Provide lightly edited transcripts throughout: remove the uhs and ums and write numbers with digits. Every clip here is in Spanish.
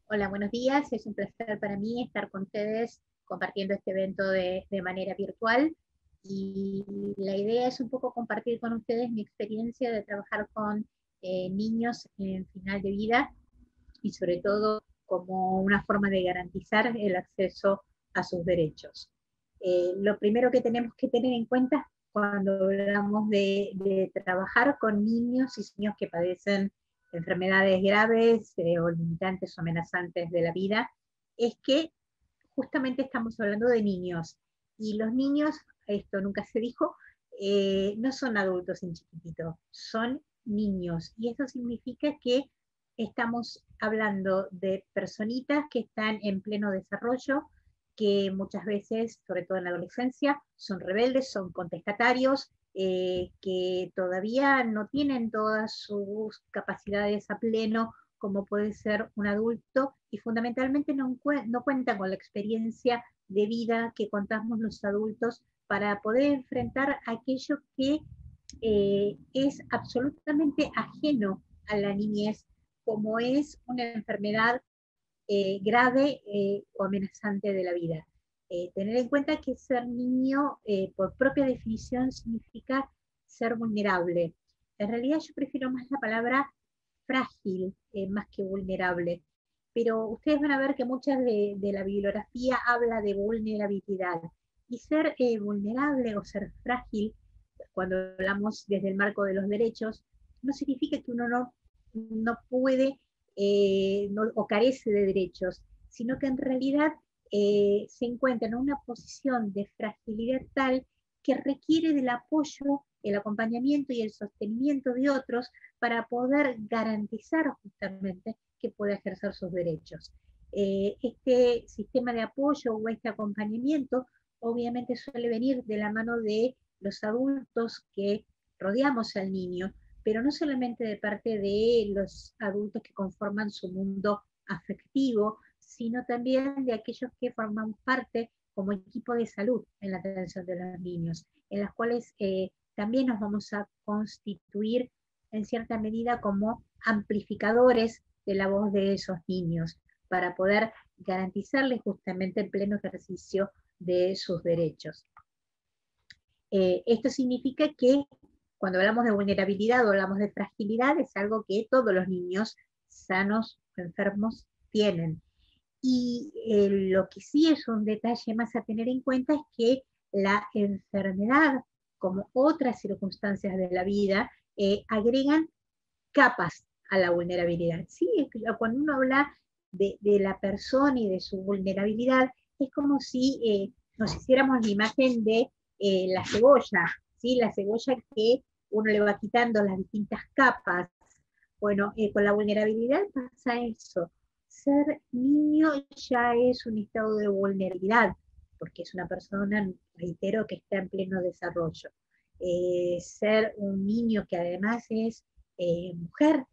Hola, buenos días. Es un placer para mí estar con ustedes compartiendo este evento de manera virtual. Y la idea es un poco compartir con ustedes mi experiencia de trabajar con niños en final de vida y sobre todo como una forma de garantizar el acceso a sus derechos. Lo primero que tenemos que tener en cuenta cuando hablamos de trabajar con niños y niños que padecen enfermedades graves o limitantes o amenazantes de la vida, es que justamente estamos hablando de niños. Y los niños, esto nunca se dijo, no son adultos en chiquitito, son niños. Y eso significa que estamos hablando de personitas que están en pleno desarrollo, que muchas veces, sobre todo en la adolescencia, son rebeldes, son contestatarios, que todavía no tienen todas sus capacidades a pleno como puede ser un adulto, y fundamentalmente no cuentan con la experiencia de vida que contamos los adultos para poder enfrentar aquello que es absolutamente ajeno a la niñez, como es una enfermedad grave o amenazante de la vida. Tener en cuenta que ser niño, por propia definición, significa ser vulnerable. En realidad yo prefiero más la palabra frágil más que vulnerable, pero ustedes van a ver que muchas de la bibliografía habla de vulnerabilidad. Y ser vulnerable o ser frágil, cuando hablamos desde el marco de los derechos, no significa que uno no puede o carece de derechos, sino que en realidad se encuentra en una posición de fragilidad tal que requiere del apoyo, el acompañamiento y el sostenimiento de otros para poder garantizar justamente que pueda ejercer sus derechos. Este sistema de apoyo o este acompañamiento obviamente suele venir de la mano de los adultos que rodeamos al niño, pero no solamente de parte de los adultos que conforman su mundo afectivo, sino también de aquellos que forman parte como equipo de salud en la atención de los niños, en las cuales también nos vamos a constituir en cierta medida como amplificadores de la voz de esos niños, para poder garantizarles justamente el pleno ejercicio de sus derechos. Esto significa que cuando hablamos de vulnerabilidad o hablamos de fragilidad, es algo que todos los niños sanos o enfermos tienen. Y lo que sí es un detalle más a tener en cuenta es que la enfermedad, como otras circunstancias de la vida, agregan capas a la vulnerabilidad. ¿Sí? Cuando uno habla de la persona y de su vulnerabilidad, es como si nos hiciéramos la imagen de la cebolla, ¿sí? La cebolla que uno le va quitando las distintas capas. Bueno, con la vulnerabilidad pasa eso. Ser niño ya es un estado de vulnerabilidad, porque es una persona, reitero, que está en pleno desarrollo. Ser un niño que además es mujer,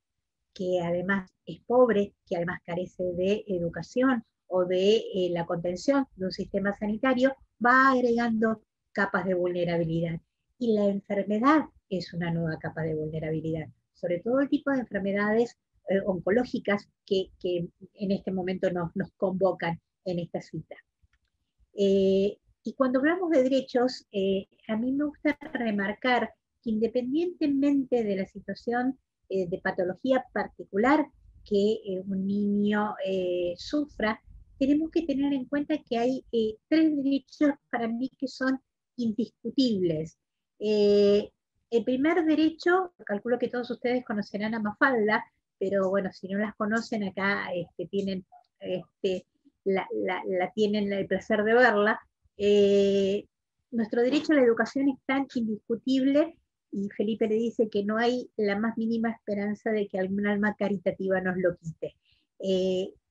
que además es pobre, que además carece de educación o de la contención de un sistema sanitario, va agregando capas de vulnerabilidad. Y la enfermedad es una nueva capa de vulnerabilidad, sobre todo el tipo de enfermedades oncológicas que en este momento nos convocan en esta cita. Y cuando hablamos de derechos, a mí me gusta remarcar que independientemente de la situación de patología particular que un niño sufra, tenemos que tener en cuenta que hay tres derechos para mí que son indiscutibles. Eh, el primer derecho, calculo que todos ustedes conocerán a Mafalda, pero bueno, si no las conocen, acá tienen este, tienen el placer de verla. Eh, Nuestro derecho a la educación es tan indiscutible, y Felipe le dice que no hay la más mínima esperanza de que algún alma caritativa nos lo quite.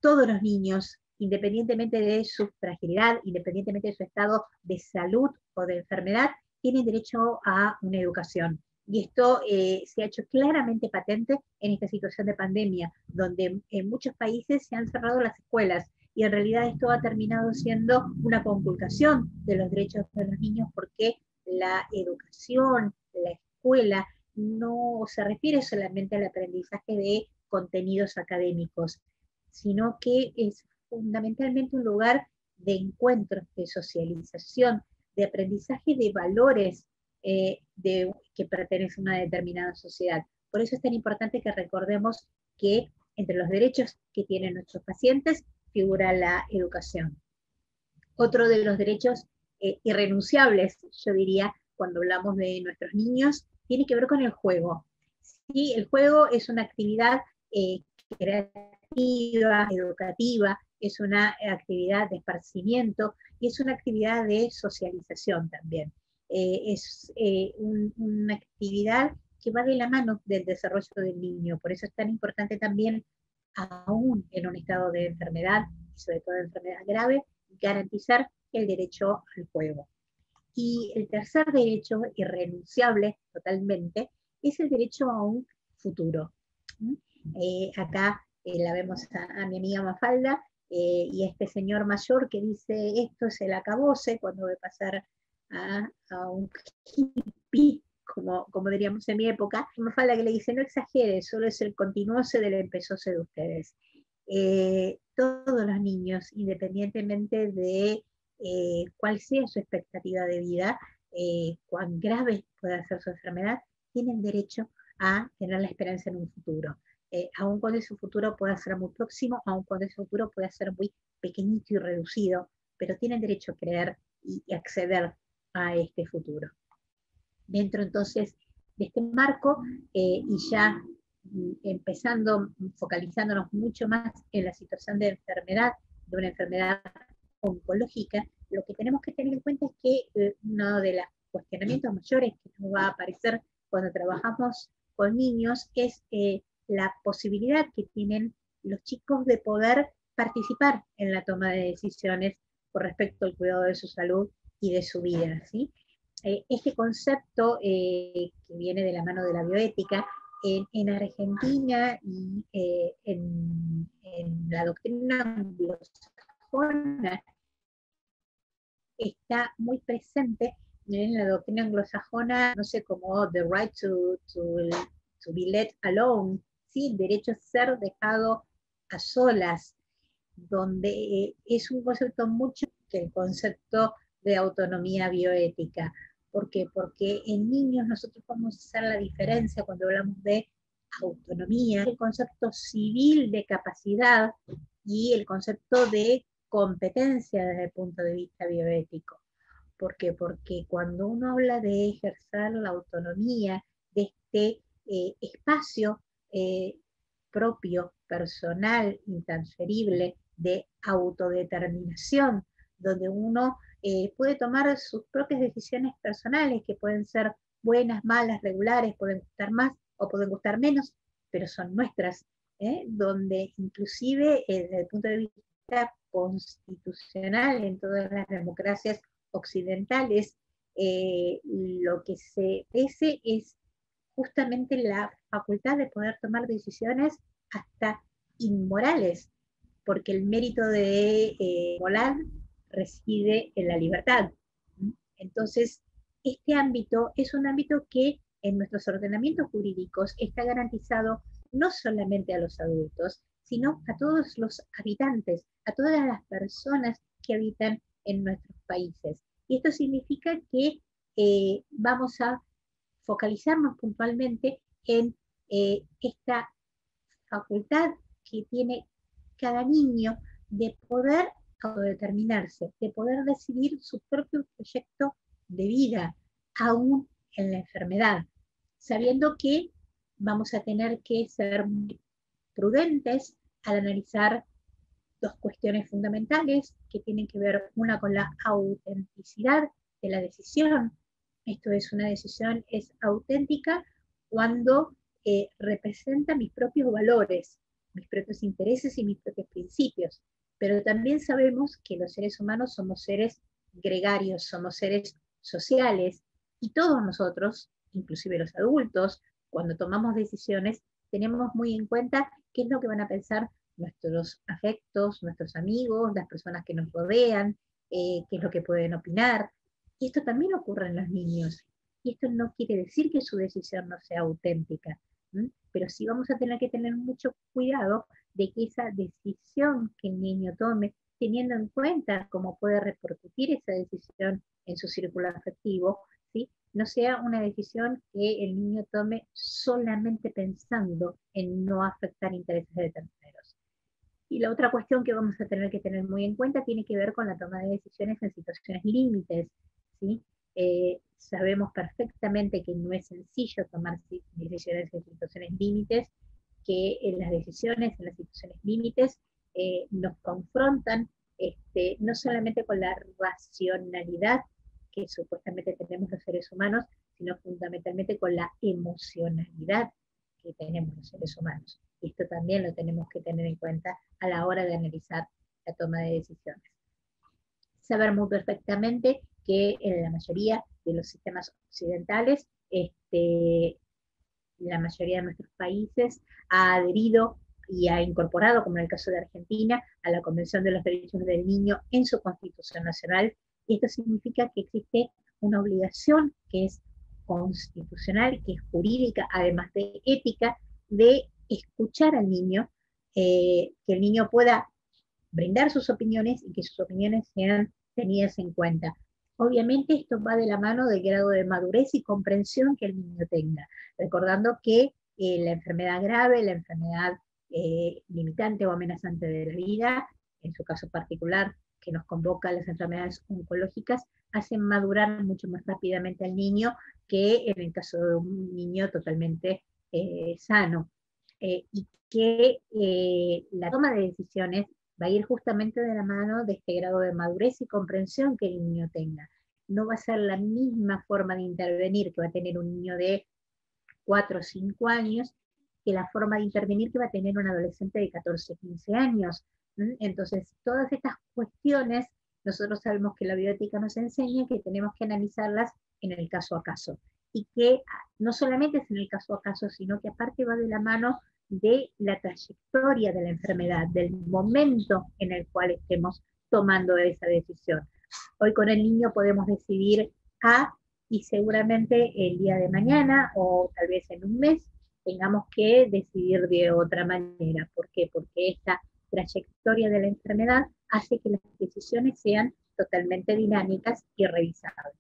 Todos los niños, independientemente de su fragilidad, independientemente de su estado de salud o de enfermedad, tienen derecho a una educación. Y esto se ha hecho claramente patente en esta situación de pandemia, donde en muchos países se han cerrado las escuelas, y en realidad esto ha terminado siendo una conculcación de los derechos de los niños, porque la educación, la escuela, no se refiere solamente al aprendizaje de contenidos académicos. sino que es fundamentalmente un lugar de encuentros, de socialización, de aprendizaje de valores que pertenecen a una determinada sociedad. Por eso es tan importante que recordemos que entre los derechos que tienen nuestros pacientes figura la educación. Otro de los derechos irrenunciables, yo diría, cuando hablamos de nuestros niños, tiene que ver con el juego. ¿Sí? El juego es una actividad creativa, educativa, es una actividad de esparcimiento y es una actividad de socialización también. Una actividad que va de la mano del desarrollo del niño. Por eso es tan importante también, aún en un estado de enfermedad, y sobre todo de enfermedad grave, garantizar el derecho al juego. Y el tercer derecho, irrenunciable totalmente, es el derecho a un futuro. Acá la vemos a mi amiga Mafalda y este señor mayor que dice, esto es el acabose, cuando va a pasar a un hippie, como diríamos en mi época. Mafalda que le dice, no exagere, solo es el continuose del empezóse de ustedes. Todos los niños, independientemente de cuál sea su expectativa de vida, cuán grave pueda ser su enfermedad, tienen derecho a tener la esperanza en un futuro. Aun cuando ese futuro pueda ser muy próximo, aun cuando ese futuro pueda ser muy pequeñito y reducido, pero tienen derecho a creer y acceder a este futuro. Dentro entonces de este marco, y ya empezando, focalizándonos mucho más en la situación de enfermedad, de una enfermedad oncológica, lo que tenemos que tener en cuenta es que uno de los cuestionamientos mayores que nos va a aparecer cuando trabajamos con niños es la posibilidad que tienen los chicos de poder participar en la toma de decisiones con respecto al cuidado de su salud y de su vida, ¿sí? Este concepto que viene de la mano de la bioética, en Argentina y en la doctrina anglosajona está muy presente en la doctrina anglosajona, no sé, como the right to be let alone, ¿sí? El derecho a ser dejado a solas, donde es un concepto mucho que el concepto de autonomía bioética. ¿Por qué? Porque en niños nosotros podemos hacer la diferencia cuando hablamos de autonomía, el concepto civil de capacidad y el concepto de competencia desde el punto de vista bioético. ¿Por qué? Porque cuando uno habla de ejercer la autonomía de este espacio propio, personal, intransferible, de autodeterminación, donde uno puede tomar sus propias decisiones personales, que pueden ser buenas, malas, regulares, pueden gustar más o pueden gustar menos, pero son nuestras, donde inclusive desde el punto de vista constitucional en todas las democracias occidentales, lo que se dice es justamente la facultad de poder tomar decisiones hasta inmorales, porque el mérito de moral reside en la libertad. Entonces, este ámbito es un ámbito que en nuestros ordenamientos jurídicos está garantizado no solamente a los adultos, sino a todos los habitantes, a todas las personas que habitan en nuestros países. Y esto significa que vamos a focalizarnos puntualmente en esta facultad que tiene cada niño de poder autodeterminarse, de poder decidir su propio proyecto de vida, aún en la enfermedad, sabiendo que vamos a tener que ser muy prudentes al analizar dos cuestiones fundamentales que tienen que ver una con la autenticidad de la decisión. Esto es, una decisión es auténtica cuando representa mis propios valores, mis propios intereses y mis propios principios. Pero también sabemos que los seres humanos somos seres gregarios, somos seres sociales, y todos nosotros, inclusive los adultos, cuando tomamos decisiones, tenemos muy en cuenta qué es lo que van a pensar nuestros afectos, nuestros amigos, las personas que nos rodean, qué es lo que pueden opinar. Y esto también ocurre en los niños. Y esto no quiere decir que su decisión no sea auténtica, Pero sí vamos a tener que tener mucho cuidado de que esa decisión que el niño tome, teniendo en cuenta cómo puede repercutir esa decisión en su círculo afectivo, ¿sí? No sea una decisión que el niño tome solamente pensando en no afectar intereses de terceros. Y la otra cuestión que vamos a tener que tener muy en cuenta tiene que ver con la toma de decisiones en situaciones límites, ¿sí? Sabemos perfectamente que no es sencillo tomar decisiones en situaciones límites, que las decisiones en las situaciones límites nos confrontan no solamente con la racionalidad que supuestamente tenemos los seres humanos, sino fundamentalmente con la emocionalidad que tenemos los seres humanos. Y esto también lo tenemos que tener en cuenta a la hora de analizar la toma de decisiones. Saber muy perfectamente que en la mayoría de los sistemas occidentales, la mayoría de nuestros países ha adherido y ha incorporado, como en el caso de Argentina, a la Convención de los Derechos del Niño en su Constitución Nacional. Y esto significa que existe una obligación que es constitucional, que es jurídica, además de ética, de escuchar al niño, que el niño pueda brindar sus opiniones y que sus opiniones sean tenidas en cuenta. Obviamente esto va de la mano del grado de madurez y comprensión que el niño tenga, recordando que la enfermedad grave, la enfermedad limitante o amenazante de la vida, en su caso particular, que nos convoca a las enfermedades oncológicas, hacen madurar mucho más rápidamente al niño que en el caso de un niño totalmente sano. Y que la toma de decisiones va a ir justamente de la mano de este grado de madurez y comprensión que el niño tenga. No va a ser la misma forma de intervenir que va a tener un niño de 4 o 5 años que la forma de intervenir que va a tener un adolescente de 14 o 15 años. Entonces, todas estas cuestiones, nosotros sabemos que la bioética nos enseña que tenemos que analizarlas en el caso a caso. Y que no solamente es en el caso a caso, sino que aparte va de la mano de la trayectoria de la enfermedad, del momento en el cual estemos tomando esa decisión. Hoy con el niño podemos decidir A, y seguramente el día de mañana o tal vez en un mes tengamos que decidir de otra manera. ¿Por qué? Porque esta trayectoria de la enfermedad hace que las decisiones sean totalmente dinámicas y revisables.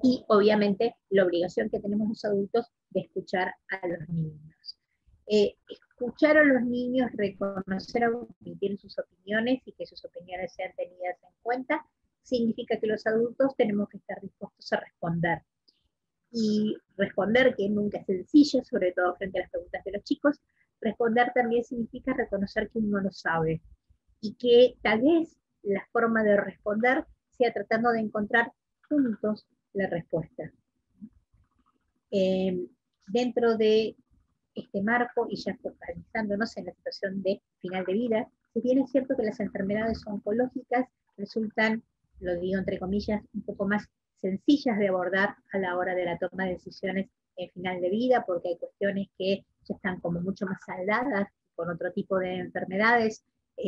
Y obviamente la obligación que tenemos los adultos de escuchar a los niños. Escuchar a los niños, reconocer o admitir sus opiniones y que sus opiniones sean tenidas en cuenta, significa que los adultos tenemos que estar dispuestos a responder. Y responder, que nunca es sencillo, sobre todo frente a las preguntas de los chicos, responder también significa reconocer que uno lo sabe. Y que tal vez la forma de responder sea tratando de encontrar juntos la respuesta. Dentro de este marco, y ya focalizándonos en la situación de final de vida, si bien es cierto que las enfermedades oncológicas resultan, lo digo entre comillas, un poco más sencillas de abordar a la hora de la toma de decisiones en final de vida, porque hay cuestiones que ya están como mucho más saldadas con otro tipo de enfermedades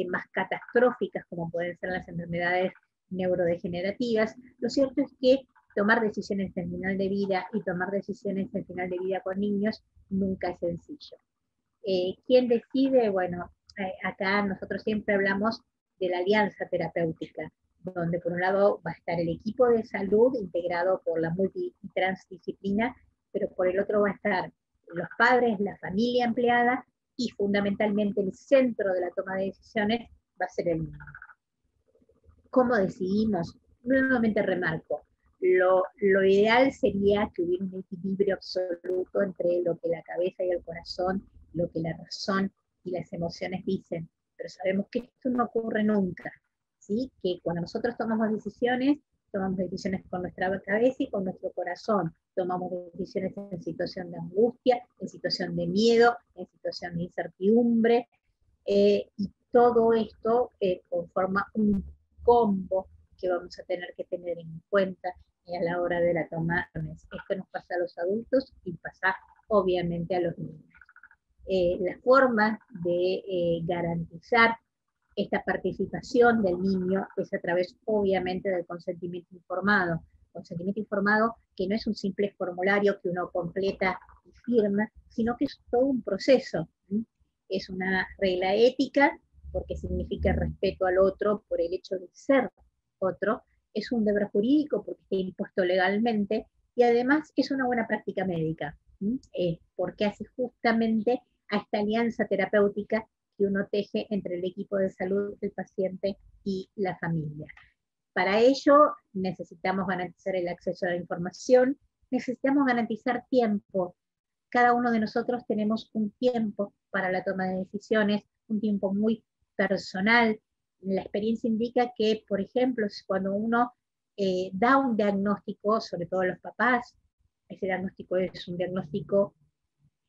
más catastróficas, como pueden ser las enfermedades neurodegenerativas. Lo cierto es que tomar decisiones en final de vida y tomar decisiones en final de vida con niños nunca es sencillo. ¿Quién decide? Bueno, acá nosotros siempre hablamos de la alianza terapéutica, donde por un lado va a estar el equipo de salud integrado por la multi y transdisciplina, pero por el otro va a estar los padres, la familia empleada y fundamentalmente el centro de la toma de decisiones va a ser el niño. ¿Cómo decidimos? Nuevamente remarco, lo ideal sería que hubiera un equilibrio absoluto entre lo que la cabeza y el corazón, lo que la razón y las emociones dicen, pero sabemos que esto no ocurre nunca, ¿sí? Que cuando nosotros tomamos decisiones con nuestra cabeza y con nuestro corazón, tomamos decisiones en situación de angustia, en situación de miedo, en situación de incertidumbre, y todo esto conforma un combo que vamos a tener que tener en cuenta a la hora de la toma de decisiones. Esto nos pasa a los adultos y pasa obviamente a los niños. La forma de garantizar esta participación del niño es a través obviamente del consentimiento informado. Consentimiento informado que no es un simple formulario que uno completa y firme, sino que es todo un proceso. Es una regla ética, porque significa respeto al otro por el hecho de ser otro, es un deber jurídico porque está impuesto legalmente, y además es una buena práctica médica, porque hace justamente a esta alianza terapéutica que uno teje entre el equipo de salud, el paciente y la familia. Para ello necesitamos garantizar el acceso a la información, necesitamos garantizar tiempo. Cada uno de nosotros tenemos un tiempo para la toma de decisiones, un tiempo muy personal. La experiencia indica que, por ejemplo, cuando uno da un diagnóstico, sobre todo los papás, ese diagnóstico es un diagnóstico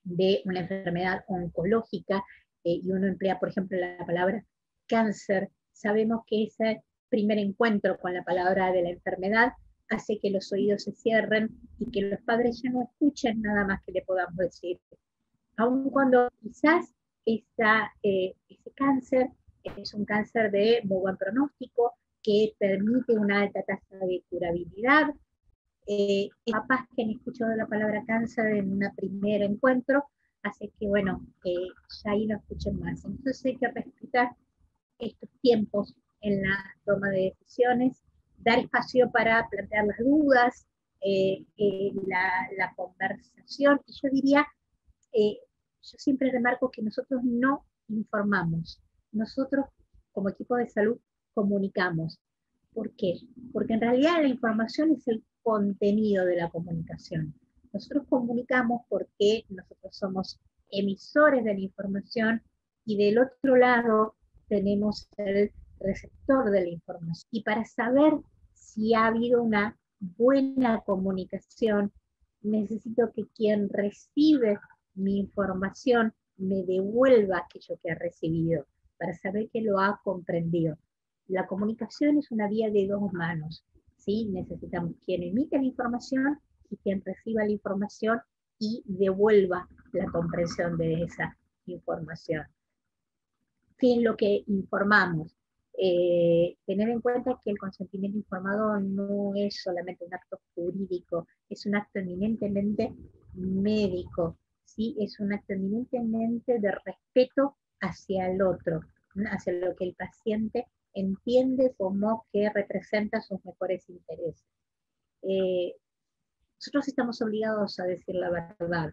de una enfermedad oncológica, y uno emplea, por ejemplo, la palabra cáncer, sabemos que ese primer encuentro con la palabra de la enfermedad hace que los oídos se cierren y que los padres ya no escuchen nada más que le podamos decir. Aun cuando quizás ese cáncer es un cáncer de muy buen pronóstico, que permite una alta tasa de curabilidad, papás que han escuchado la palabra cáncer en un primer encuentro, hace que, bueno, ya ahí no escuchen más. Entonces hay que respetar estos tiempos en la toma de decisiones, dar espacio para plantear las dudas, la conversación, y yo diría, yo siempre remarco que nosotros no informamos, nosotros como equipo de salud comunicamos. ¿Por qué? Porque en realidad la información es el contenido de la comunicación. Nosotros comunicamos porque nosotros somos emisores de la información y del otro lado tenemos el receptor de la información. Y para saber si ha habido una buena comunicación, necesito que quien recibe mi información me devuelva aquello que ha recibido, para saber que lo ha comprendido. La comunicación es una vía de dos manos, ¿sí? Necesitamos quien emite la información y quien reciba la información y devuelva la comprensión de esa información. ¿Qué es lo que informamos? Tener en cuenta que el consentimiento informado no es solamente un acto jurídico, es un acto eminentemente médico, ¿sí? Es un acto eminentemente de respeto hacia el otro, hacia lo que el paciente entiende como que representa sus mejores intereses. Nosotros estamos obligados a decir la verdad,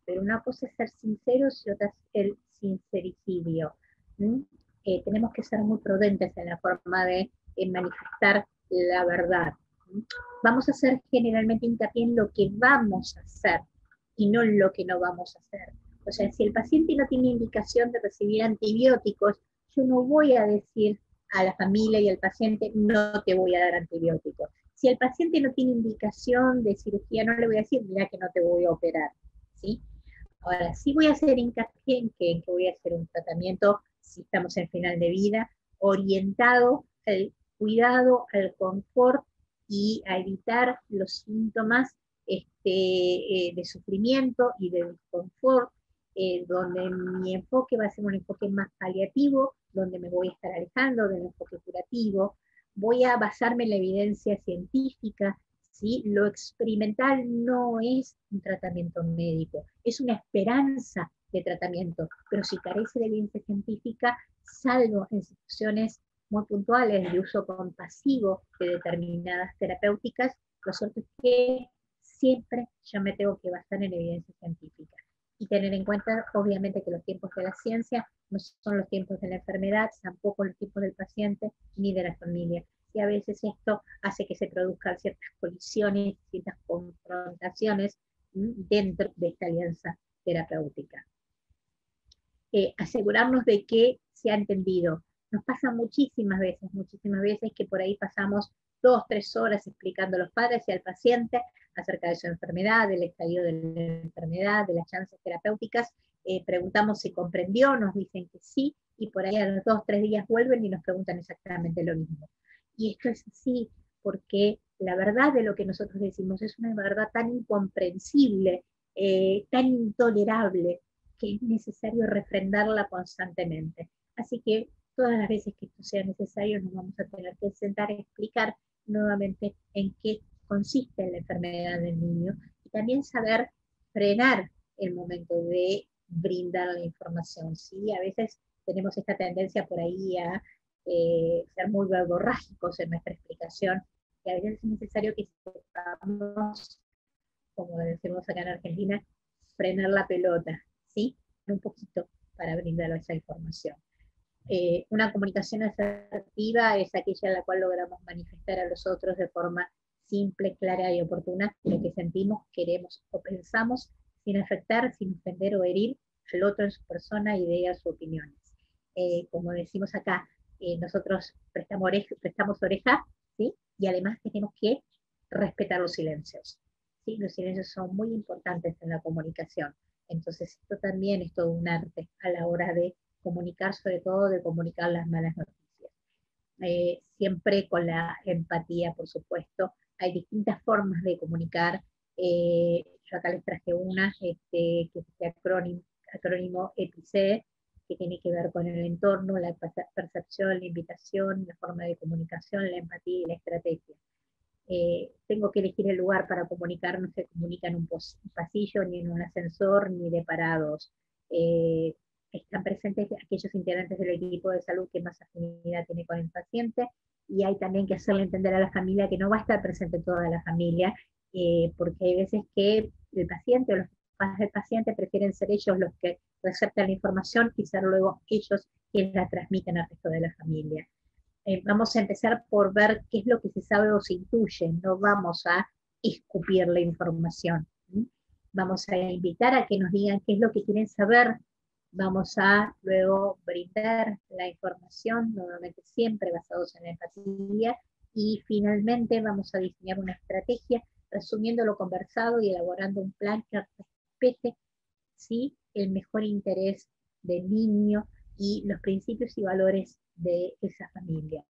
pero una cosa es ser sinceros y otra es el sincericidio. Tenemos que ser muy prudentes en la forma de manifestar la verdad. Vamos a hacer generalmente hincapié en lo que vamos a hacer y no en lo que no vamos a hacer. O sea, si el paciente no tiene indicación de recibir antibióticos, yo no voy a decir a la familia y al paciente, no te voy a dar antibióticos. Si el paciente no tiene indicación de cirugía, no le voy a decir, mira que no te voy a operar, ¿sí? Ahora, sí voy a hacer hincapié en que voy a hacer un tratamiento, si estamos en final de vida, orientado al cuidado, al confort y a evitar los síntomas de sufrimiento y de desconfort, donde mi enfoque va a ser un enfoque más paliativo, donde me voy a estar alejando del enfoque curativo, voy a basarme en la evidencia científica, ¿sí? Lo experimental no es un tratamiento médico, es una esperanza de tratamiento, pero si carece de evidencia científica, salvo en situaciones muy puntuales de uso compasivo de determinadas terapéuticas, lo cierto es que siempre yo me tengo que basar en evidencia científica y tener en cuenta, obviamente, que los tiempos de la ciencia no son los tiempos de la enfermedad, tampoco los tiempos del paciente ni de la familia. Y a veces esto hace que se produzcan ciertas colisiones, ciertas confrontaciones dentro de esta alianza terapéutica. Asegurarnos de que se ha entendido. Nos pasa muchísimas veces que por ahí pasamos 2, 3 horas explicando a los padres y al paciente acerca de su enfermedad, del estadio de la enfermedad, de las chances terapéuticas, preguntamos si comprendió, nos dicen que sí, y por ahí a los 2, 3 días vuelven y nos preguntan exactamente lo mismo. Y esto es así porque la verdad de lo que nosotros decimos es una verdad tan incomprensible, tan intolerable, que es necesario refrendarla constantemente. Así que todas las veces que esto sea necesario nos vamos a tener que sentar a explicar nuevamente en qué consiste la enfermedad del niño y también saber frenar el momento de brindar la información, ¿sí? A veces tenemos esta tendencia por ahí a ser muy verborrágicos en nuestra explicación, y a veces es necesario que sepamos, como decimos acá en Argentina, frenar la pelota, ¿sí? Un poquito para brindar esa información. Una comunicación asertiva es aquella en la cual logramos manifestar a los otros de forma simple, clara y oportuna lo que sentimos, queremos o pensamos, sin afectar, sin ofender o herir al otro en su persona, ideas u opiniones. Como decimos acá, nosotros prestamos oreja, ¿sí? Y además tenemos que respetar los silencios, ¿sí? Los silencios son muy importantes en la comunicación. Entonces, esto también es todo un arte a la hora de comunicar, sobre todo de comunicar las malas noticias. Siempre con la empatía, por supuesto. Hay distintas formas de comunicar. Yo acá les traje una, que es este acrónimo EPICE, que tiene que ver con el entorno, la percepción, la invitación, la forma de comunicación, la empatía y la estrategia. Tengo que elegir el lugar para comunicar, no se comunica en un pasillo, ni en un ascensor, ni de parados. Están presentes aquellos integrantes del equipo de salud que más afinidad tiene con el paciente, y hay también que hacerle entender a la familia que no va a estar presente toda la familia, porque hay veces que el paciente o los padres del paciente prefieren ser ellos los que receptan la información y ser luego ellos quienes la transmiten al resto de la familia. Vamos a empezar por ver qué es lo que se sabe o se intuye, no vamos a escupir la información. Vamos a invitar a que nos digan qué es lo que quieren saber, vamos a luego brindar la información, nuevamente siempre basados en la empatía, y finalmente vamos a diseñar una estrategia resumiendo lo conversado y elaborando un plan que respete, ¿sí?, el mejor interés del niño y los principios y valores de esa familia.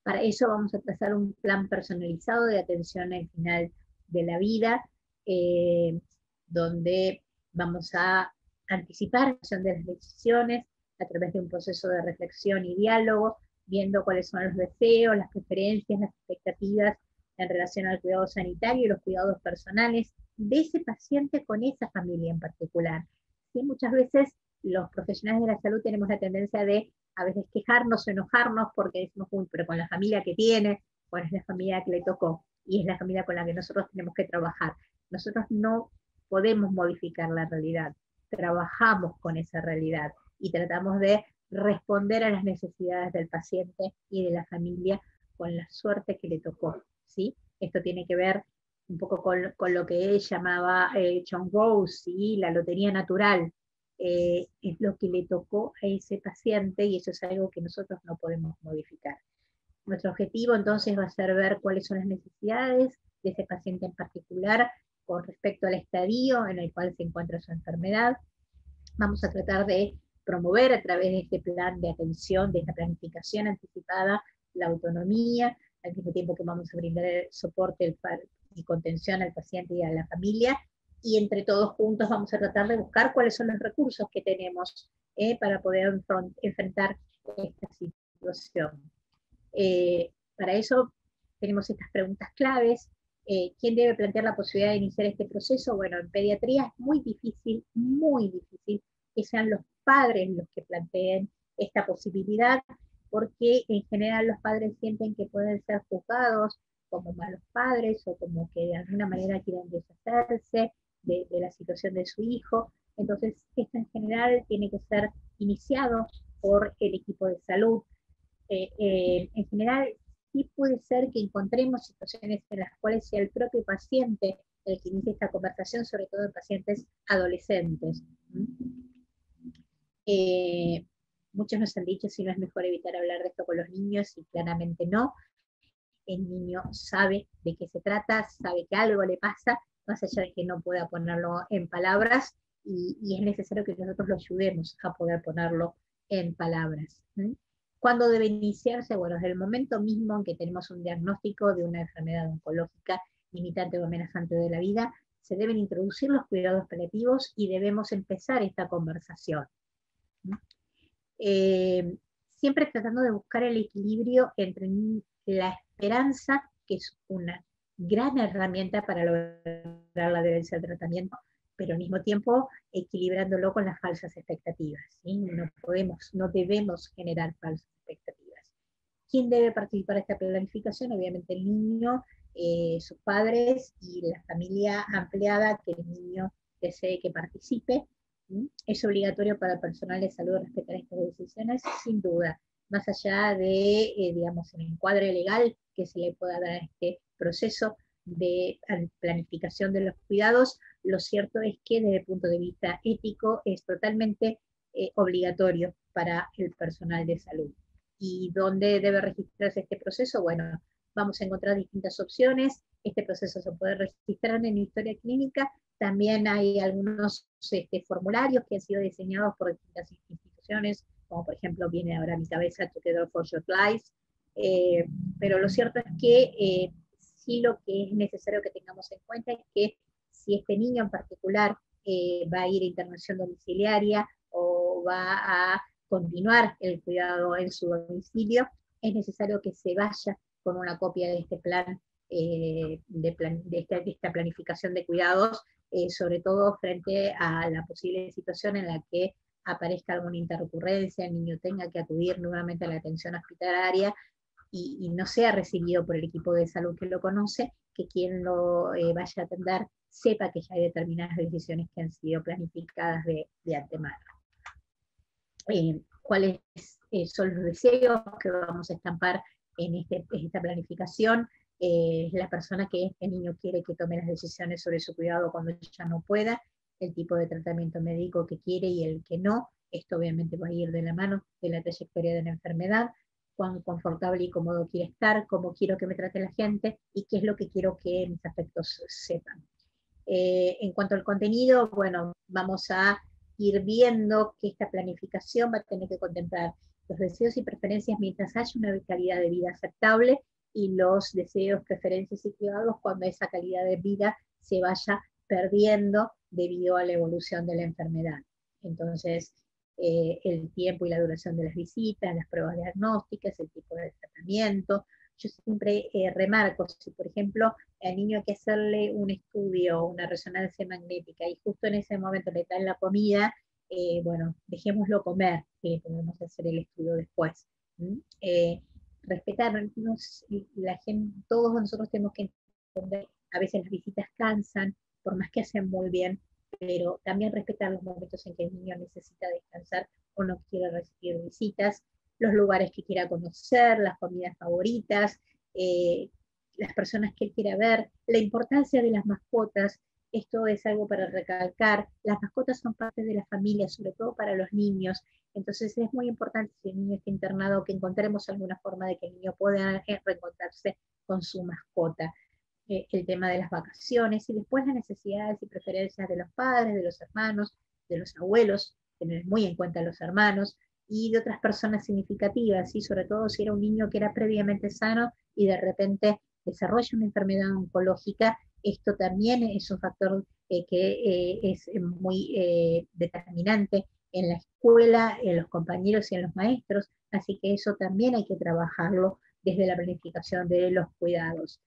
Para eso vamos a trazar un plan personalizado de atención al final de la vida, donde vamos a anticipar la acción de las decisiones a través de un proceso de reflexión y diálogo, viendo cuáles son los deseos, las preferencias, las expectativas en relación al cuidado sanitario y los cuidados personales de ese paciente con esa familia en particular. ¿Sí? Muchas veces los profesionales de la salud tenemos la tendencia de a veces quejarnos o enojarnos porque decimos, uy, pero con la familia que tiene, bueno, es la familia que le tocó, y es la familia con la que nosotros tenemos que trabajar. Nosotros no podemos modificar la realidad, trabajamos con esa realidad y tratamos de responder a las necesidades del paciente y de la familia con la suerte que le tocó, ¿sí? Esto tiene que ver un poco con lo que él llamaba John Rawls, ¿sí?, la lotería natural. Es lo que le tocó a ese paciente, y eso es algo que nosotros no podemos modificar. Nuestro objetivo entonces va a ser ver cuáles son las necesidades de ese paciente en particular con respecto al estadio en el cual se encuentra su enfermedad. Vamos a tratar de promover a través de este plan de atención, de esta planificación anticipada, la autonomía, al mismo tiempo que vamos a brindar el soporte y contención al paciente y a la familia, y entre todos juntos vamos a tratar de buscar cuáles son los recursos que tenemos para poder enfrentar esta situación. Para eso tenemos estas preguntas claves. ¿Quién debe plantear la posibilidad de iniciar este proceso? Bueno, en pediatría es muy difícil que sean los padres los que planteen esta posibilidad, porque en general los padres sienten que pueden ser juzgados como malos padres o como que de alguna manera quieren deshacerse de la situación de su hijo. Entonces, esto en general tiene que ser iniciado por el equipo de salud. En general, sí puede ser que encontremos situaciones en las cuales sea el propio paciente el que inicie esta conversación, sobre todo en pacientes adolescentes. Muchos nos han dicho si no es mejor evitar hablar de esto con los niños, y claramente no. El niño sabe de qué se trata, sabe que algo le pasa, más allá de que no pueda ponerlo en palabras, y es necesario que nosotros lo ayudemos a poder ponerlo en palabras. ¿Cuándo debe iniciarse? Bueno, desde el momento mismo en que tenemos un diagnóstico de una enfermedad oncológica limitante o amenazante de la vida, se deben introducir los cuidados paliativos y debemos empezar esta conversación. Siempre tratando de buscar el equilibrio entre la esperanza, que es una gran herramienta para lograr la adherencia al tratamiento, pero al mismo tiempo equilibrándolo con las falsas expectativas, ¿sí? No debemos generar falsas expectativas. ¿Quién debe participar de esta planificación? Obviamente el niño, sus padres y la familia ampliada que el niño desee que participe. ¿Es obligatorio para el personal de salud respetar estas decisiones? Sin duda, más allá de, digamos, el encuadre legal que se le pueda dar a este proceso de planificación de los cuidados, lo cierto es que desde el punto de vista ético es totalmente obligatorio para el personal de salud. ¿Y dónde debe registrarse este proceso? Bueno, vamos a encontrar distintas opciones. Este proceso se puede registrar en historia clínica. También hay algunos formularios que han sido diseñados por distintas instituciones, como por ejemplo viene ahora a mi cabeza Together for Your Life. Pero lo cierto es que sí, lo que es necesario que tengamos en cuenta es que si este niño en particular va a ir a internación domiciliaria o va a continuar el cuidado en su domicilio, es necesario que se vaya con una copia de este plan, de esta planificación de cuidados, sobre todo frente a la posible situación en la que aparezca alguna interrecurrencia, el niño tenga que acudir nuevamente a la atención hospitalaria y no sea recibido por el equipo de salud que lo conoce, que quien lo vaya a atender sepa que ya hay determinadas decisiones que han sido planificadas de antemano. Cuáles son los deseos que vamos a estampar en esta planificación. La persona que el niño quiere que tome las decisiones sobre su cuidado cuando ya no pueda, el tipo de tratamiento médico que quiere y el que no. Esto obviamente va a ir de la mano de la trayectoria de la enfermedad, cuán confortable y cómodo quiere estar, cómo quiero que me trate la gente y qué es lo que quiero que mis afectos sepan. En cuanto al contenido, bueno, vamos a ir viendo que esta planificación va a tener que contemplar los deseos y preferencias mientras haya una calidad de vida aceptable y los deseos, preferencias y cuidados cuando esa calidad de vida se vaya perdiendo debido a la evolución de la enfermedad. Entonces, el tiempo y la duración de las visitas, las pruebas diagnósticas, el tipo de tratamiento. Yo siempre remarco, si por ejemplo al niño hay que hacerle un estudio, una resonancia magnética, y justo en ese momento le dan la comida, bueno, dejémoslo comer, que podemos hacer el estudio después. Respetarnos, la gente, todos nosotros tenemos que entender, a veces las visitas cansan, por más que hacen muy bien, pero también respetar los momentos en que el niño necesita descansar o no quiere recibir visitas, los lugares que quiera conocer, las comidas favoritas, las personas que él quiera ver, la importancia de las mascotas. Esto es algo para recalcar. Las mascotas son parte de la familia, sobre todo para los niños. Entonces es muy importante, si el niño está internado, que encontremos alguna forma de que el niño pueda reencontrarse con su mascota. El tema de las vacaciones y después las necesidades y preferencias de los padres, de los hermanos, de los abuelos, tener muy en cuenta a los hermanos y de otras personas significativas, ¿sí? Sobre todo si era un niño que era previamente sano y de repente desarrolla una enfermedad oncológica. Esto también es un factor que es muy determinante en la escuela, en los compañeros y en los maestros, así que eso también hay que trabajarlo desde la planificación de los cuidados.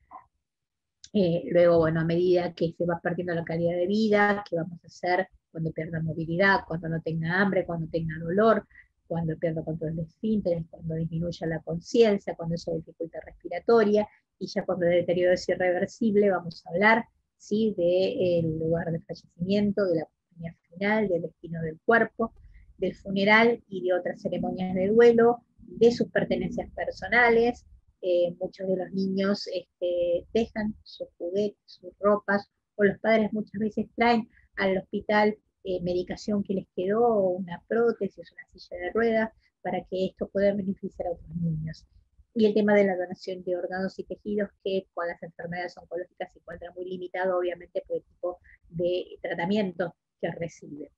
Luego, bueno, a medida que se va perdiendo la calidad de vida, ¿qué vamos a hacer cuando pierda movilidad, cuando no tenga hambre, cuando tenga dolor, cuando pierda control de esfínteres, cuando disminuya la conciencia, cuando haya dificultad respiratoria, y ya cuando el deterioro es irreversible, vamos a hablar, ¿sí?, del lugar de fallecimiento, de la compañía final, del destino del cuerpo, del funeral y de otras ceremonias de duelo, de sus pertenencias personales. Muchos de los niños dejan sus juguetes, sus ropas, o los padres muchas veces traen al hospital medicación que les quedó, una prótesis, una silla de ruedas, para que esto pueda beneficiar a otros niños. Y el tema de la donación de órganos y tejidos, que con las enfermedades oncológicas se encuentra muy limitado, obviamente, por el tipo de tratamiento que recibe.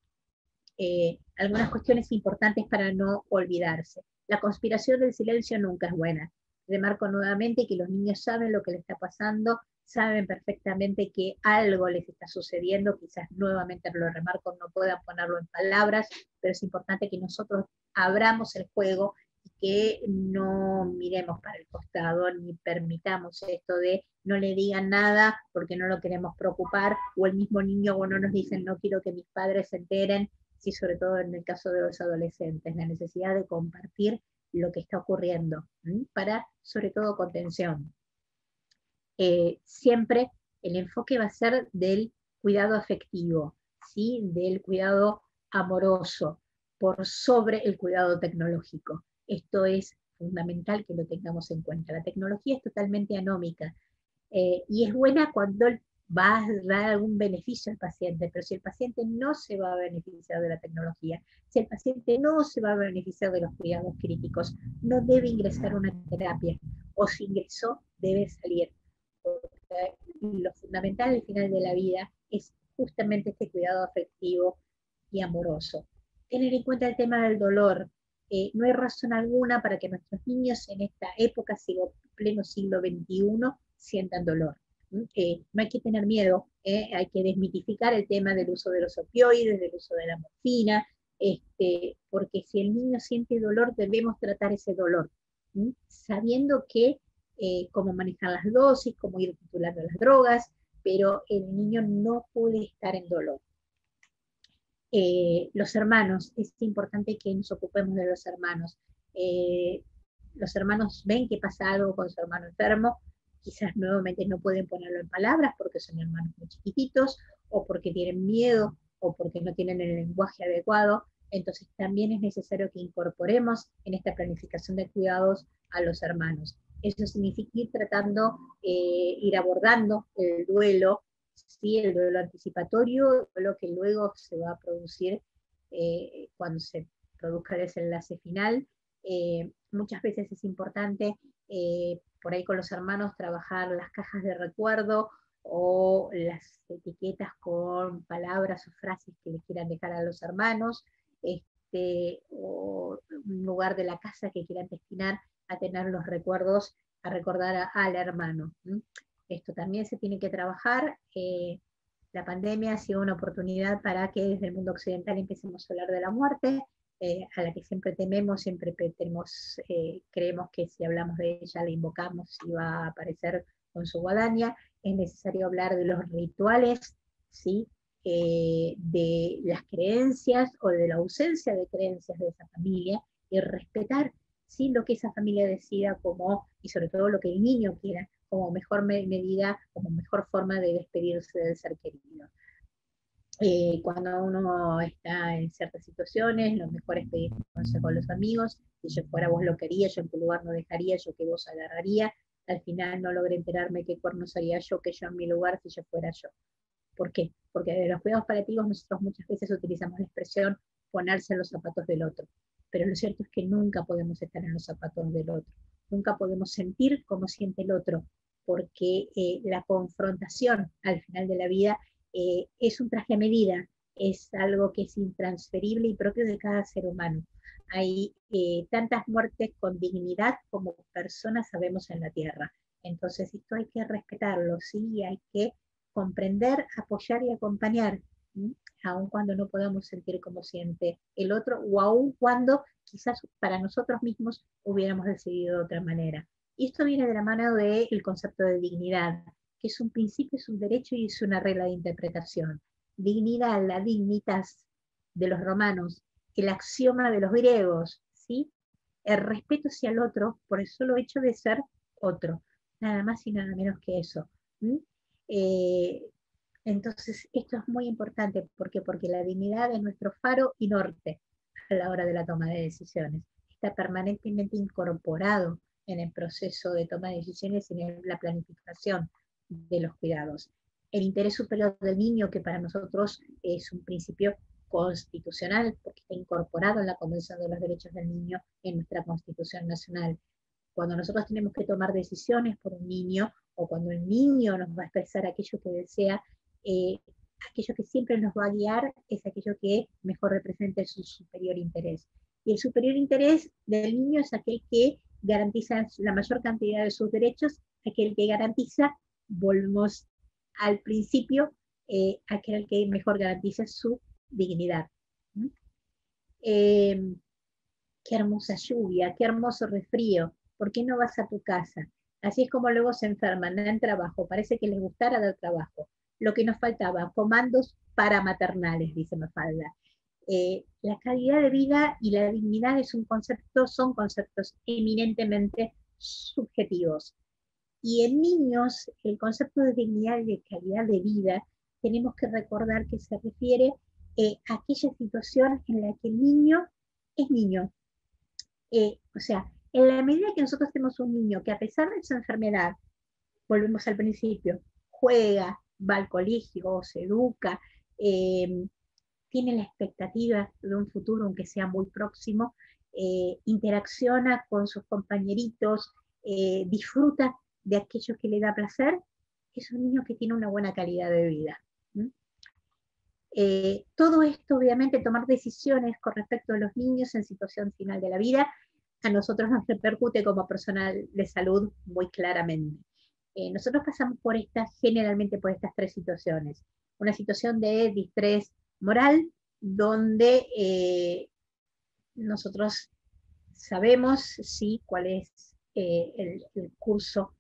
Algunas cuestiones importantes para no olvidarse. La conspiración del silencio nunca es buena. Remarco nuevamente que los niños saben lo que les está pasando, saben perfectamente que algo les está sucediendo, quizás nuevamente lo remarco, no puedan ponerlo en palabras, pero es importante que nosotros abramos el juego que no miremos para el costado ni permitamos esto de no le digan nada porque no lo queremos preocupar, o el mismo niño o no nos dicen no quiero que mis padres se enteren, sí, sobre todo en el caso de los adolescentes, la necesidad de compartir lo que está ocurriendo, para sobre todo contención. Siempre el enfoque va a ser del cuidado afectivo, ¿sí? Del cuidado amoroso, por sobre el cuidado tecnológico. Esto es fundamental que lo tengamos en cuenta. La tecnología es totalmente anómica, y es buena cuando va a dar algún beneficio al paciente, pero si el paciente no se va a beneficiar de la tecnología, si el paciente no se va a beneficiar de los cuidados críticos, no debe ingresar a una terapia, o si ingresó, debe salir. Porque lo fundamental al final de la vida es justamente este cuidado afectivo y amoroso. Tener en cuenta el tema del dolor. No hay razón alguna para que nuestros niños en esta época, pleno siglo XXI, sientan dolor. No hay que tener miedo, hay que desmitificar el tema del uso de los opioides, del uso de la morfina, porque si el niño siente dolor, debemos tratar ese dolor, sabiendo que cómo manejar las dosis, cómo ir titulando las drogas, pero el niño no puede estar en dolor. Los hermanos, es importante que nos ocupemos de los hermanos. Los hermanos ven que pasa algo con su hermano enfermo, quizás nuevamente no pueden ponerlo en palabras porque son hermanos muy chiquititos, o porque tienen miedo, o porque no tienen el lenguaje adecuado. Entonces también es necesario que incorporemos en esta planificación de cuidados a los hermanos. Eso significa ir tratando, ir abordando el duelo, sí, el duelo anticipatorio, lo que luego se va a producir cuando se produzca el desenlace final. Muchas veces es importante, por ahí con los hermanos, trabajar las cajas de recuerdo o las etiquetas con palabras o frases que les quieran dejar a los hermanos, o un lugar de la casa que quieran destinar a tener los recuerdos, a recordar al hermano. Esto también se tiene que trabajar. La pandemia ha sido una oportunidad para que desde el mundo occidental empecemos a hablar de la muerte, a la que siempre tememos, siempre creemos que si hablamos de ella, la invocamos y va a aparecer con su guadaña. Es necesario hablar de los rituales, ¿sí? De las creencias o de la ausencia de creencias de esa familia, y respetar, ¿sí?, lo que esa familia decida como, y sobre todo lo que el niño quiera, como mejor medida, como mejor forma de despedirse del ser querido. Cuando uno está en ciertas situaciones, lo mejor es pedir consejo a los amigos. Si yo fuera vos lo quería, yo en tu lugar no dejaría, yo que vos agarraría. Al final no logré enterarme qué cuernos haría yo, que yo en mi lugar si yo fuera yo. ¿Por qué? Porque de los cuidados paliativos nosotros muchas veces utilizamos la expresión ponerse en los zapatos del otro, pero lo cierto es que nunca podemos estar en los zapatos del otro, nunca podemos sentir cómo siente el otro, porque la confrontación al final de la vida es un traje a medida, es algo que es intransferible y propio de cada ser humano. Hay tantas muertes con dignidad como personas sabemos en la tierra. Entonces esto hay que respetarlo, sí, hay que comprender, apoyar y acompañar, ¿sí?, aun cuando no podamos sentir como siente el otro, o aun cuando quizás para nosotros mismos hubiéramos decidido de otra manera. Y esto viene de la mano del concepto de dignidad, que es un principio, es un derecho y es una regla de interpretación. Dignidad, la dignitas de los romanos, el axioma de los griegos, ¿sí? El respeto hacia el otro por el solo hecho de ser otro, nada más y nada menos que eso. Eh, entonces, esto es muy importante. ¿Por qué? Porque la dignidad es nuestro faro y norte a la hora de la toma de decisiones. Está permanentemente incorporado en el proceso de toma de decisiones y en la planificación de los cuidados. El interés superior del niño, que para nosotros es un principio constitucional, porque está incorporado en la Convención de los Derechos del Niño en nuestra Constitución Nacional. Cuando nosotros tenemos que tomar decisiones por un niño, o cuando el niño nos va a expresar aquello que desea, aquello que siempre nos va a guiar es aquello que mejor representa su superior interés. Y el superior interés del niño es aquel que garantiza la mayor cantidad de sus derechos, aquel que garantiza, volvemos al principio, aquel que mejor garantiza su dignidad. qué hermosa lluvia, qué hermoso resfrío, ¿por qué no vas a tu casa? Así es como luego se enferman, dan trabajo, parece que les gustara dar trabajo. Lo que nos faltaba, comandos paramaternales, dice Mafalda. La calidad de vida y la dignidad es un concepto, son conceptos eminentemente subjetivos. Y en niños, el concepto de dignidad y de calidad de vida, tenemos que recordar que se refiere a aquella situación en la que el niño es niño. O sea, en la medida que nosotros tenemos un niño que a pesar de su enfermedad, volvemos al principio, juega, va al colegio, se educa, eh, tiene la expectativa de un futuro, aunque sea muy próximo, interacciona con sus compañeritos, disfruta de aquello que le da placer, es un niño que tiene una buena calidad de vida. ¿Mm? Todo esto, obviamente, tomar decisiones con respecto a los niños en situación final de la vida, a nosotros nos repercute como personal de salud muy claramente. Nosotros pasamos por generalmente por estas tres situaciones. Una situación de distrés moral, donde nosotros sabemos sí cuál es el curso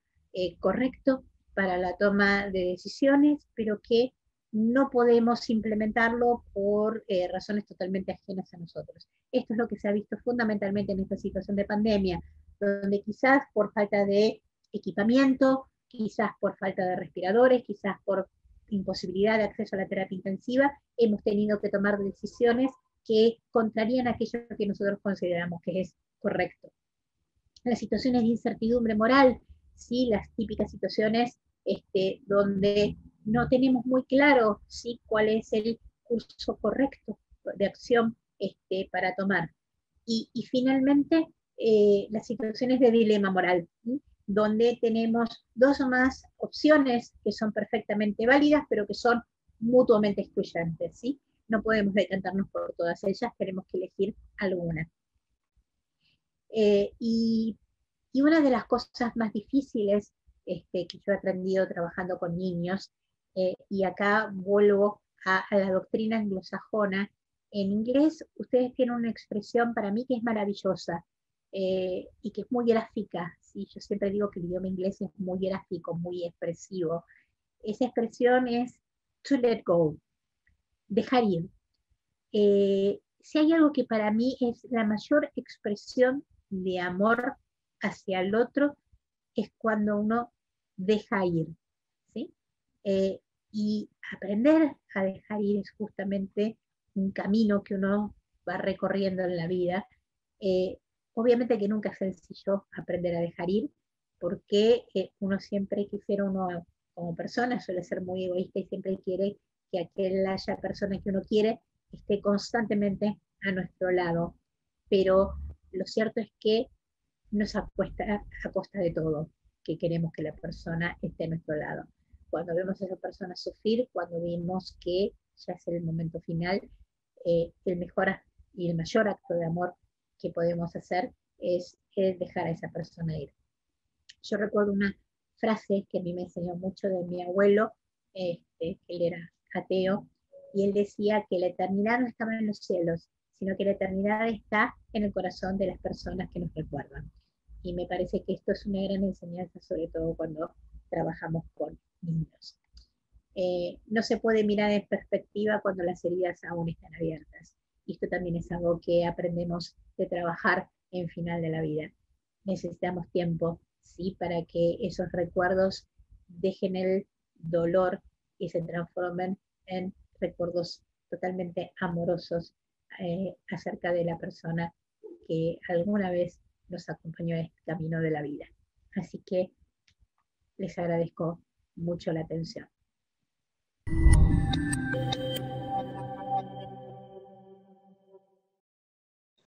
correcto para la toma de decisiones, pero que no podemos implementarlo por razones totalmente ajenas a nosotros. Esto es lo que se ha visto fundamentalmente en esta situación de pandemia, donde quizás por falta de equipamiento, quizás por falta de respiradores, quizás por imposibilidad de acceso a la terapia intensiva, hemos tenido que tomar decisiones que contrarían aquello que nosotros consideramos que es correcto. Las situaciones de incertidumbre moral, ¿sí? Las típicas situaciones donde no tenemos muy claro ¿sí? Cuál es el curso correcto de acción para tomar. Y finalmente, las situaciones de dilema moral, ¿sí? Donde tenemos dos o más opciones que son perfectamente válidas, pero que son mutuamente excluyentes. ¿Sí? No podemos decantarnos por todas ellas, tenemos que elegir alguna. Eh, y, y, una de las cosas más difíciles que yo he aprendido trabajando con niños, y acá vuelvo a la doctrina anglosajona, en inglés ustedes tienen una expresión para mí que es maravillosa y que es muy gráfica. ¿Sí? Yo siempre digo que el idioma inglés es muy gráfico, muy expresivo. Esa expresión es to let go, dejar ir. Si hay algo que para mí es la mayor expresión de amor hacia el otro, es cuando uno deja ir, ¿sí? Eh, y aprender a dejar ir es justamente un camino que uno va recorriendo en la vida. Eh, Obviamente que nunca es sencillo aprender a dejar ir, porque uno siempre quisiera, uno como persona suele ser muy egoísta y siempre quiere que aquella persona que uno quiere esté constantemente a nuestro lado. Pero lo cierto es que nos apuesta a costa de todo, que queremos que la persona esté a nuestro lado. Cuando vemos a esa persona sufrir, cuando vemos que ya es el momento final, el mejor y el mayor acto de amor que podemos hacer es dejar a esa persona ir. Yo recuerdo una frase que a mí me enseñó mucho de mi abuelo, que él era ateo, y él decía que la eternidad no estaba en los cielos, sino que la eternidad está en el corazón de las personas que nos recuerdan. Y me parece que esto es una gran enseñanza, sobre todo cuando trabajamos con niños. No se puede mirar en perspectiva cuando las heridas aún están abiertas. Y esto también es algo que aprendemos de trabajar en final de la vida. Necesitamos tiempo, ¿sí? Para que esos recuerdos dejen el dolor y se transformen en recuerdos totalmente amorosos acerca de la persona que alguna vez nos acompañó en este camino de la vida. Así que les agradezco mucho la atención.